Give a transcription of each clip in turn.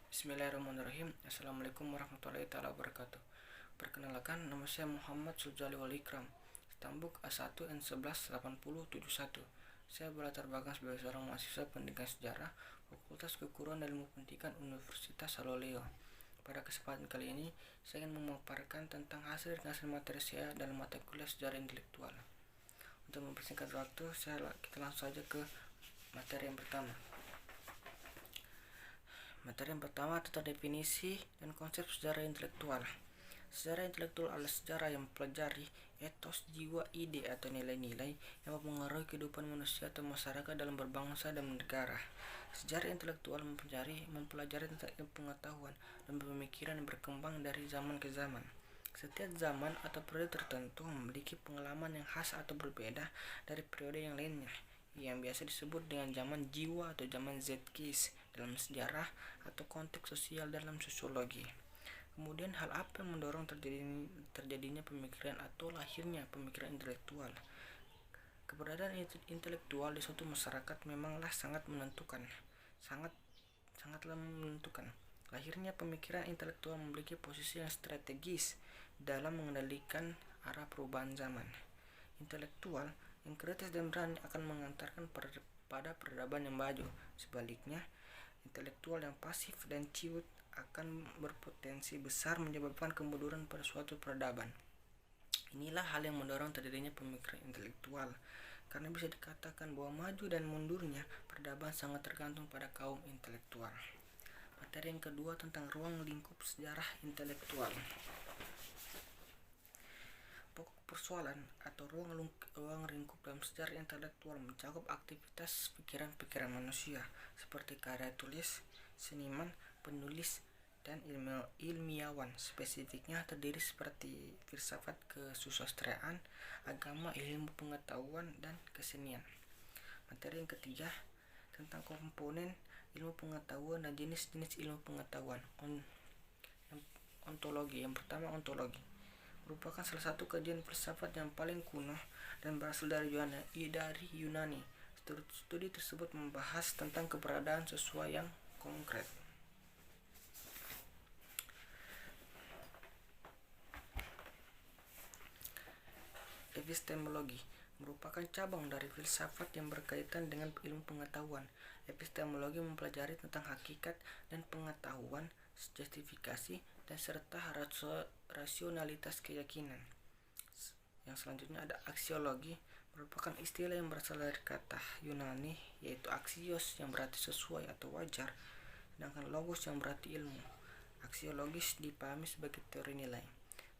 Bismillahirrahmanirrahim. Assalamualaikum warahmatullahi wabarakatuh. Perkenalkan, nama saya Muhammad Sujali Walikram, Stambuk A1N118071. Saya berlatar belakang sebagai seorang mahasiswa pendidikan sejarah Fakultas Keguruan dan Ilmu Pendidikan Universitas Saloleo. Pada kesempatan kali ini, saya ingin memaparkan tentang hasil materi saya dalam mata kuliah sejarah intelektual. Untuk mempersingkat waktu, kita langsung saja ke materi yang pertama. Materi yang pertama tentang definisi dan konsep sejarah intelektual. Sejarah intelektual adalah sejarah yang mempelajari etos, jiwa, ide, atau nilai-nilai yang mempengaruhi kehidupan manusia atau masyarakat dalam berbangsa dan bernegara. Sejarah intelektual mempelajari tentang ilmu pengetahuan dan pemikiran yang berkembang dari zaman ke zaman. Setiap zaman atau periode tertentu memiliki pengalaman yang khas atau berbeda dari periode yang lainnya, yang biasa disebut dengan zaman jiwa atau zaman Zeitgeist dalam sejarah atau konteks sosial dalam sosiologi. Kemudian hal apa yang mendorong terjadinya pemikiran atau lahirnya pemikiran intelektual? Keberadaan intelektual di suatu masyarakat memanglah sangatlah menentukan. Lahirnya pemikiran intelektual memiliki posisi yang strategis dalam mengendalikan arah perubahan zaman. Intelektual yang kritis dan berani akan mengantarkan pada peradaban yang maju. Sebaliknya, intelektual yang pasif dan ciut akan berpotensi besar menyebabkan kemunduran pada suatu peradaban. Inilah hal yang mendorong terjadinya pemikiran intelektual, karena bisa dikatakan bahwa maju dan mundurnya peradaban sangat tergantung pada kaum intelektual. Materi yang kedua tentang ruang lingkup sejarah intelektual. Pokok persoalan atau ruang lingkup dalam sejarah intelektual mencakup aktivitas pikiran-pikiran manusia seperti karya tulis, seniman, penulis, dan ilmiawan. Spesifiknya terdiri seperti filsafat, kesusastraan, agama, ilmu pengetahuan, dan kesenian. Materi yang ketiga tentang komponen ilmu pengetahuan dan jenis-jenis ilmu pengetahuan. Ontologi. Yang pertama, ontologi merupakan salah satu kajian filsafat yang paling kuno dan berasal dari Yunani. Studi tersebut membahas tentang keberadaan sesuatu yang konkret. Epistemologi merupakan cabang dari filsafat yang berkaitan dengan ilmu pengetahuan. Epistemologi mempelajari tentang hakikat dan pengetahuan, justifikasi, dan serta rasionalitas keyakinan. Yang selanjutnya ada aksiologi, merupakan istilah yang berasal dari kata Yunani yaitu axios yang berarti sesuai atau wajar, sedangkan logos yang berarti ilmu. Aksiologis dipahami sebagai teori nilai.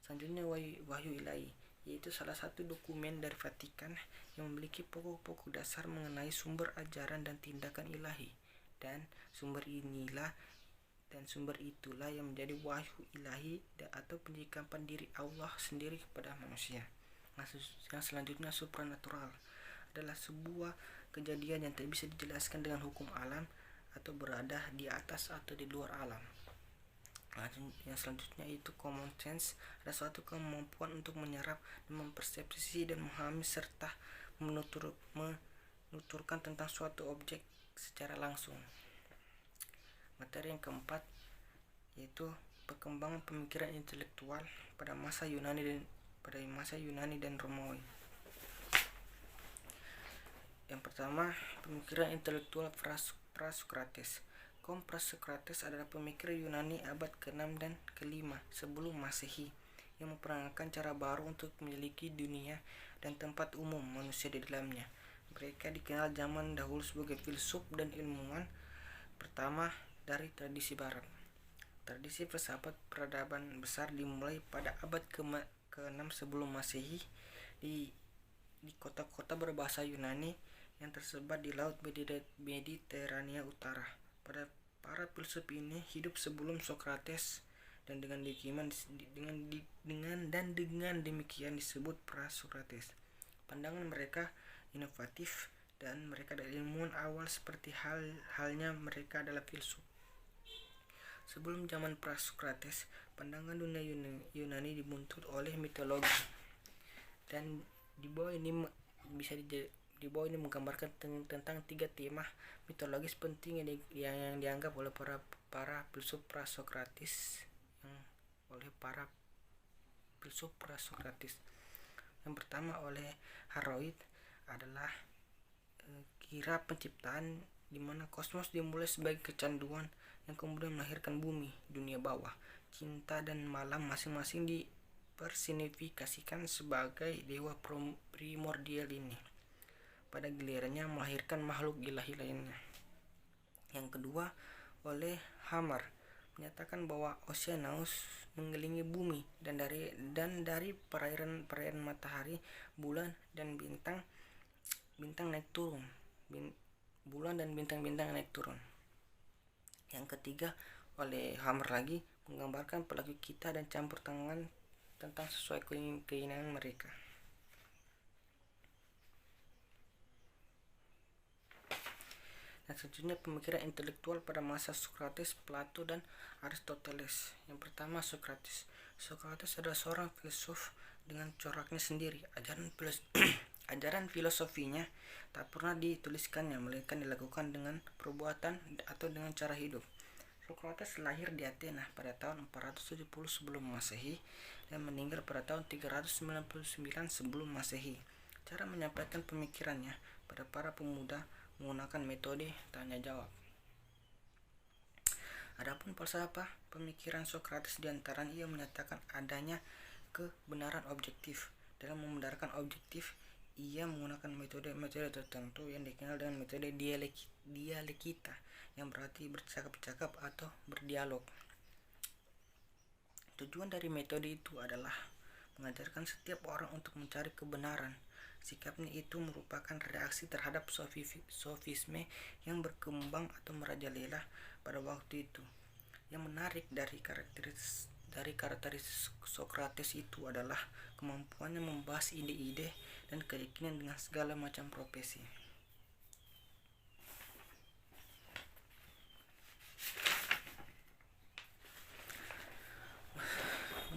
Selanjutnya wahyu ilahi, yaitu salah satu dokumen dari Vatikan yang memiliki pokok-pokok dasar mengenai sumber ajaran dan tindakan ilahi, dan sumber itulah yang menjadi wahyu ilahi atau penyikapan diri Allah sendiri kepada manusia. Yang selanjutnya supranatural adalah sebuah kejadian yang tidak bisa dijelaskan dengan hukum alam atau berada di atas atau di luar alam. Yang selanjutnya itu common sense, ada suatu kemampuan untuk menyerap dan mempersepsi dan memahami serta menuturkan tentang suatu objek secara langsung. Materi yang keempat yaitu perkembangan pemikiran intelektual pada masa Yunani dan Romawi. Yang pertama, pemikiran intelektual Prasokrates. Kaum Prasokrates adalah pemikir Yunani abad ke-6 dan ke-5 sebelum Masehi yang memperkenalkan cara baru untuk memiliki dunia dan tempat umum manusia di dalamnya. Mereka dikenal zaman dahulu sebagai filsuf dan ilmuwan pertama dari tradisi barat. Tradisi filsafat peradaban besar dimulai pada abad ke-6 sebelum Masehi di kota-kota berbahasa Yunani yang tersebar di Laut Mediterania Utara. Para filsuf ini hidup sebelum Sokrates dan dengan demikian disebut Prasokrates. Pandangan mereka inovatif dan mereka adalah ilmuwan awal seperti halnya mereka adalah filsuf. Sebelum zaman Prasokrates, pandangan dunia Yunani dibentuk oleh mitologi, dan di bawah ini bisa di bawah ini menggambarkan tentang 3 tema mitologis penting yang dianggap oleh para filsuf prasokratis Yang pertama oleh Harold adalah kira penciptaan di mana kosmos dimulai sebagai kecanduan yang kemudian melahirkan bumi, dunia bawah, cinta dan malam masing-masing dipersonifikasikan sebagai dewa primordial ini. Pada gilirannya melahirkan makhluk ilahi lainnya. Yang kedua oleh Hammer menyatakan bahwa Oceanus mengelilingi bumi dan dari perairan matahari, bulan dan bintang-bintang naik turun. Yang ketiga oleh Hammer lagi menggambarkan pelaku kita dan campur tangan tentang sesuai keinginan mereka. Dan selanjutnya pemikiran intelektual pada masa Sokrates, Plato, dan Aristoteles. Yang pertama Sokrates. Sokrates adalah seorang filsuf dengan coraknya sendiri. Ajaran filosofinya tak pernah dituliskannya, melainkan dilakukan dengan perbuatan atau dengan cara hidup. Sokrates lahir di Athena pada tahun 470 sebelum Masehi dan meninggal pada tahun 399 sebelum Masehi. Cara menyampaikan pemikirannya pada para pemuda menggunakan metode tanya jawab. Adapun falsafah pemikiran Sokrates diantaranya ia menyatakan adanya kebenaran objektif. Dalam membenarkan objektif, ia menggunakan metode tertentu yang dikenal dengan metode dialektika, yang berarti bercakap-cakap atau berdialog. Tujuan dari metode itu adalah mengajarkan setiap orang untuk mencari kebenaran. Sikapnya itu merupakan reaksi terhadap sofisme yang berkembang atau merajalela pada waktu itu. Yang menarik dari karakteristik Sokrates itu adalah kemampuannya membahas ide-ide dan keyakinan dengan segala macam profesi.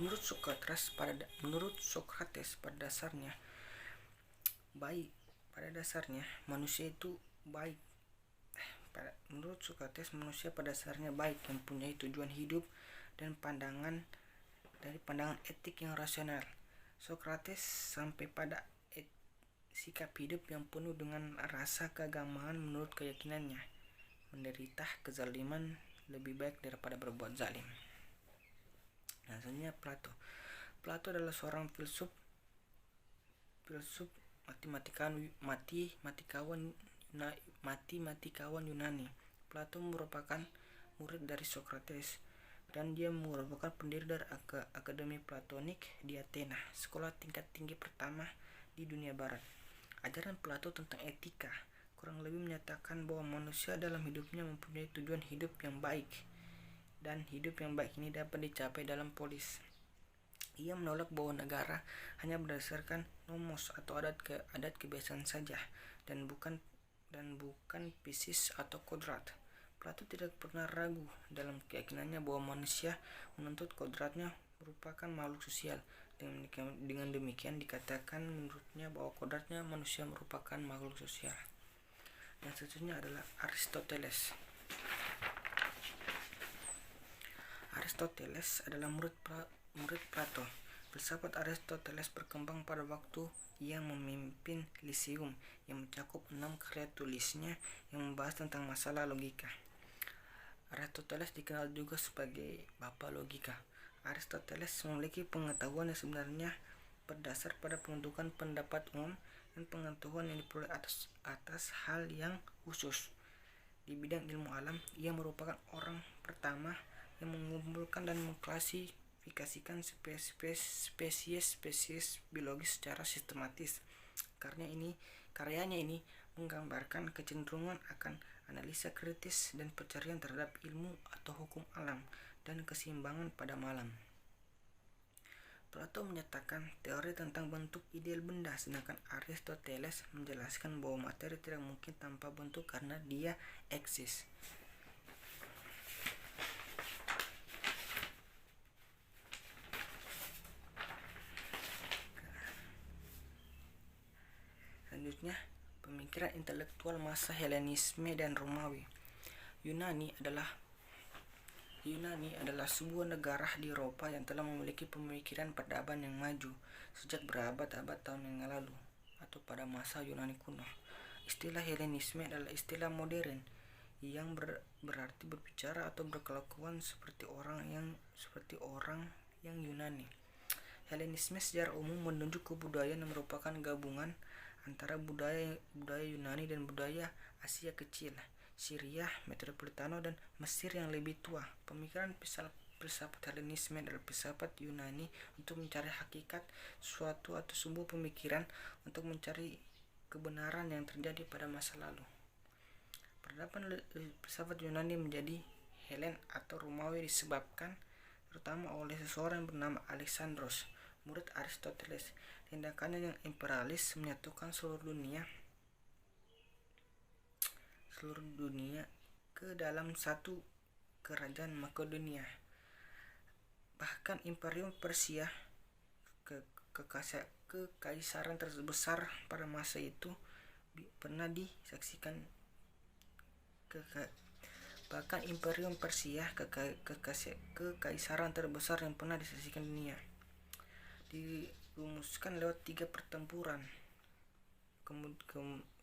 Menurut Sokrates pada dasarnya manusia itu baik. Menurut Sokrates manusia pada dasarnya baik, yang mempunyai tujuan hidup dan pandangan etik yang rasional. Sokrates sampai pada sikap hidup yang penuh dengan rasa keagamaan menurut keyakinannya. Menderita kezaliman lebih baik daripada berbuat zalim. Nah, selanjutnya Plato adalah seorang filsuf matematikawan Yunani. Plato merupakan murid dari Sokrates dan dia merupakan pendiri dari Akademi Platonik di Athena, sekolah tingkat tinggi pertama di dunia barat. Ajaran Plato tentang etika kurang lebih menyatakan bahwa manusia dalam hidupnya mempunyai tujuan hidup yang baik, dan hidup yang baik ini dapat dicapai dalam polis. Ia menolak bahwa negara hanya berdasarkan nomos atau adat kebiasaan saja dan bukan fisis atau kodrat. Plato tidak pernah ragu dalam keyakinannya bahwa manusia menuntut kodratnya merupakan makhluk sosial. Dengan demikian dikatakan menurutnya bahwa kodratnya manusia merupakan makhluk sosial. Yang selanjutnya adalah Aristoteles. Aristoteles adalah murid Plato. Filsafat Aristoteles berkembang pada waktu ia memimpin Lyceum yang mencakup 6 karya tulisnya yang membahas tentang masalah logika. Aristoteles dikenal juga sebagai bapak logika. Aristoteles memiliki pengetahuan yang sebenarnya berdasar pada pembentukan pendapat umum dan pengetahuan yang diperoleh atas hal yang khusus. Di bidang ilmu alam, ia merupakan orang pertama yang mengumpulkan dan mengklasifikasikan spesies biologis secara sistematis. Karyanya ini menggambarkan kecenderungan akan analisa kritis dan pencarian terhadap ilmu atau hukum alam dan keseimbangan pada malam. Plato menyatakan teori tentang bentuk ideal benda, sedangkan Aristoteles menjelaskan bahwa materi tidak mungkin tanpa bentuk karena dia eksis. Selanjutnya, pemikiran intelektual masa Helenisme dan Romawi. Yunani adalah sebuah negara di Eropa yang telah memiliki pemikiran peradaban yang maju sejak berabad-abad tahun yang lalu atau pada masa Yunani kuno. Istilah Helenisme adalah istilah modern yang berarti berbicara atau berkelakuan seperti orang yang Yunani. Helenisme secara umum menunjuk kebudayaan yang merupakan gabungan antara budaya Yunani dan budaya Asia Kecil, Syria, Metropolitano, dan Mesir yang lebih tua. Pemikiran filsafat Helenisme adalah filsafat Yunani untuk mencari hakikat suatu atau sebuah pemikiran untuk mencari kebenaran yang terjadi pada masa lalu. Peradaban filsafat Yunani menjadi Helen atau Romawi disebabkan terutama oleh seseorang bernama Alexandros, murid Aristoteles. Tindakannya yang imperialis menyatukan seluruh dunia ke dalam satu kerajaan Makedonia. Bahkan Imperium Persia, kekaisaran terbesar pada masa itu, pernah disaksikan bahkan Imperium Persia, kekaisaran terbesar yang pernah disaksikan dunia, dirumuskan lewat 3 pertempuran.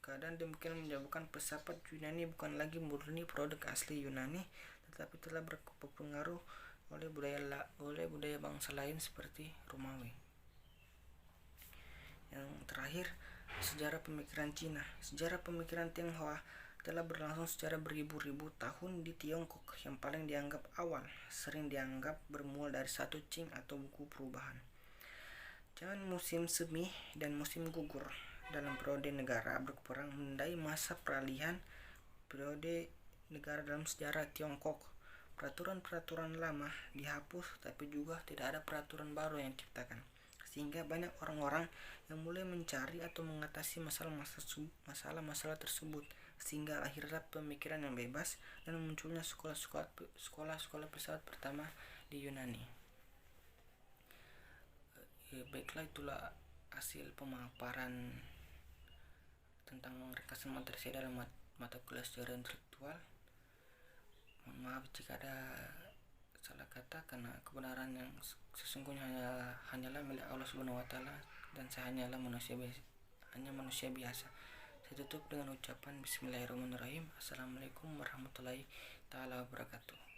Keadaan demikian menyebabkan filsafat Yunani bukan lagi murni produk asli Yunani, tetapi telah berpengaruh oleh budaya bangsa lain seperti Romawi. Yang terakhir, sejarah pemikiran Cina. Sejarah pemikiran Tionghoa telah berlangsung secara beribu-ribu tahun di Tiongkok. Yang paling dianggap awal sering dianggap bermula dari satu Qing atau buku perubahan. Zaman musim semi dan musim gugur dalam periode negara berperang menandai masa peralihan periode negara dalam sejarah Tiongkok. Peraturan-peraturan lama dihapus, tapi juga tidak ada peraturan baru yang diciptakan, sehingga banyak orang-orang yang mulai mencari atau mengatasi masalah-masalah tersebut, sehingga akhirnya pemikiran yang bebas dan munculnya sekolah-sekolah filsafat pertama di Yunani. Baiklah, itulah hasil pemaparan tentang ringkasan materi saya dalam mata kuliah sejarah intelektual. Mohon maaf jika ada salah kata, karena kebenaran yang sesungguhnya hanyalah milik Allah Subhanahu wa taala dan saya hanyalah manusia biasa. Saya tutup dengan ucapan Bismillahirrahmanirrahim. Assalamualaikum warahmatullahi taala wabarakatuh.